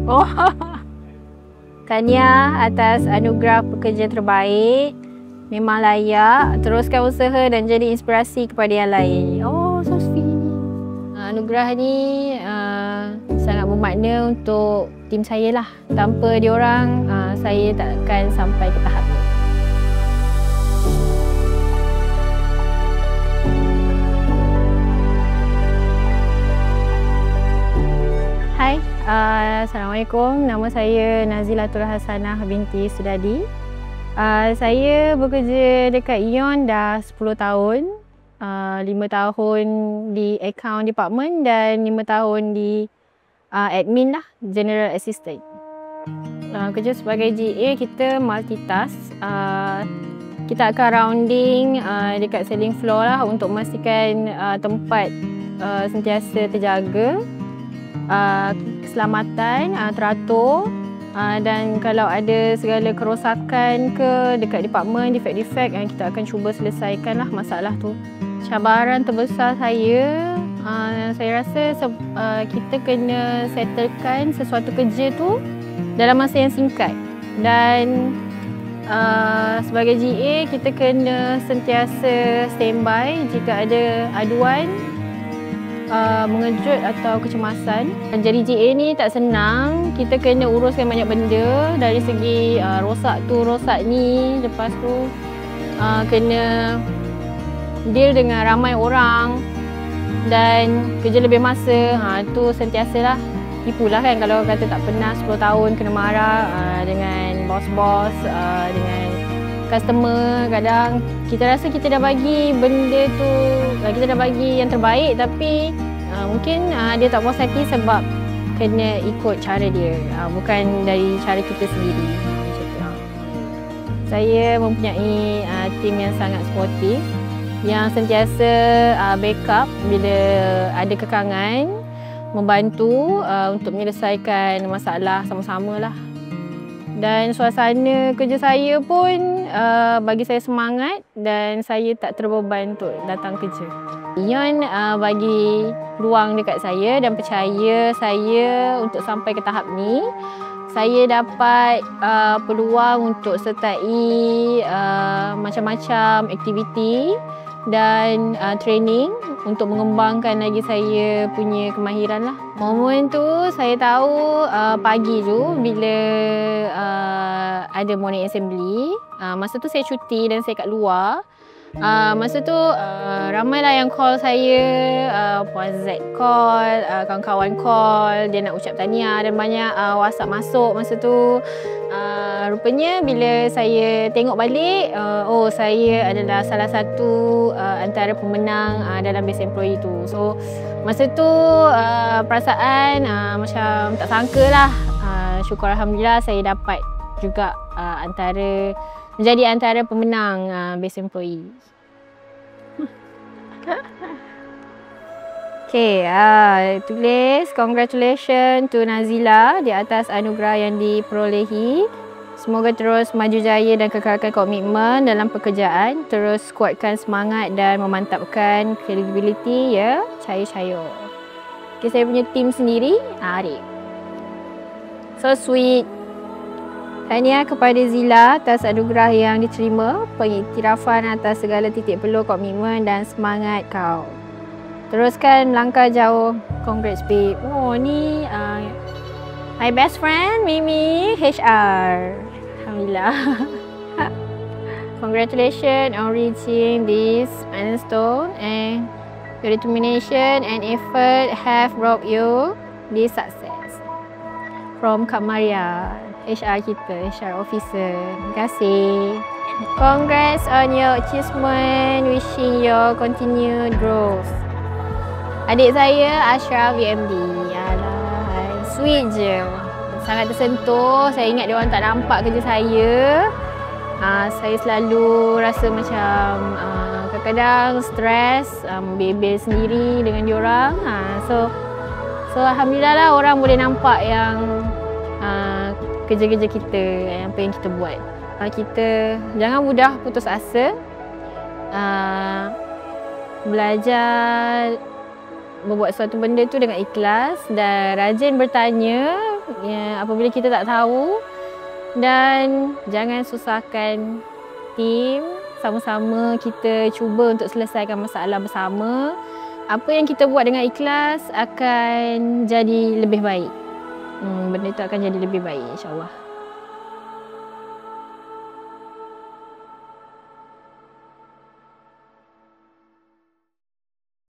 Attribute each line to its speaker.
Speaker 1: Oh. Tahniah atas anugerah pekerja terbaik. Memang layak. Teruskan usaha dan jadi inspirasi kepada yang lain. Oh, so sweet. Anugerah ni sangat bermakna untuk tim saya lah. Tanpa diorang, saya tak akan sampai ke tahap ni. Hai, Assalamualaikum. Nama saya Nazilatul Hasanah binti Sudadi. Saya bekerja dekat Ion dah 10 tahun. 5 tahun di account department dan 5 tahun di admin lah, general assistant. Kerja sebagai GA kita multitask. Kita akan rounding dekat selling floor lah untuk memastikan tempat sentiasa terjaga. Keselamatan teratur dan kalau ada segala kerosakan ke dekat department, defect-defect, kita akan cuba selesaikan lah masalah tu. Cabaran terbesar saya rasa kita kena settlekan sesuatu kerja tu dalam masa yang singkat dan sebagai GA kita kena sentiasa standby jika ada aduan mengejut atau kecemasan. Jadi GA ni tak senang, kita kena uruskan banyak benda dari segi rosak tu, rosak ni, lepas tu kena deal dengan ramai orang dan kerja lebih masa. Tu sentiasalah tipulah kan kalau kata tak pernah 10 tahun kena marah dengan bos-bos, dengan customer. Kadang kita rasa kita dah bagi benda tu, kita dah bagi yang terbaik tapi mungkin dia tak puas hati sebab kena ikut cara dia, bukan dari cara kita sendiri. Macam tu. Saya mempunyai tim yang sangat sportif yang sentiasa backup bila ada kekangan, membantu untuk menyelesaikan masalah sama-sama lah. Dan suasana kerja saya pun bagi saya semangat dan saya tak terbeban untuk datang kerja. Ion bagi ruang dekat saya dan percaya saya untuk sampai ke tahap ni. Saya dapat peluang untuk sertai macam-macam aktiviti dan training untuk mengembangkan lagi saya punya kemahiran lah. Momen tu saya tahu pagi tu bila ada morning assembly. Masa tu saya cuti dan saya kat luar. Masa tu ramailah yang call saya, Puan Z call, kawan-kawan call, dia nak ucap tahniah dan banyak WhatsApp masuk masa tu. Rupanya bila saya tengok balik, oh saya adalah salah satu antara pemenang dalam Best Employee tu. So masa tu perasaan macam tak sangka lah. Syukur Alhamdulillah saya dapat juga menjadi antara pemenang Best Employee. Okay, tulis congratulations to Nazila di atas anugerah yang diperolehi. Semoga terus maju jaya dan kekalkan komitmen dalam pekerjaan. Terus kuatkan semangat dan memantapkan credibility ya. Cayo-cayo. Okay, saya punya tim sendiri, Arif. So sweet. Tahniah kepada Zila atas anugerah yang diterima, pengiktirafan atas segala titik perlu komitmen dan semangat kau. Teruskan melangkah jauh. Congrats babe. Oh ni my best friend Mimi HR. Alhamdulillah. Congratulations on reaching this milestone and your determination and effort have brought you this success. From Kak Maria, HR kita, HR officer. Terima kasih. Congrats on your achievement. Wishing you continued growth. Adik saya Ashraf VMD. Alah, sweet je. Sangat tersentuh. Saya ingat dia orang tak nampak kerja saya. Saya selalu rasa macam kadang-kadang stres, bebel sendiri dengan dia orang. So alhamdulillah lah orang boleh nampak yang kerja-kerja kita, apa yang kita buat. Kita jangan mudah putus asa. Belajar membuat suatu benda tu dengan ikhlas dan rajin bertanya ya, apabila kita tak tahu, dan jangan susahkan tim. Sama-sama kita cuba untuk selesaikan masalah bersama. Apa yang kita buat dengan ikhlas akan jadi lebih baik. Benda itu akan jadi lebih baik, insyaAllah.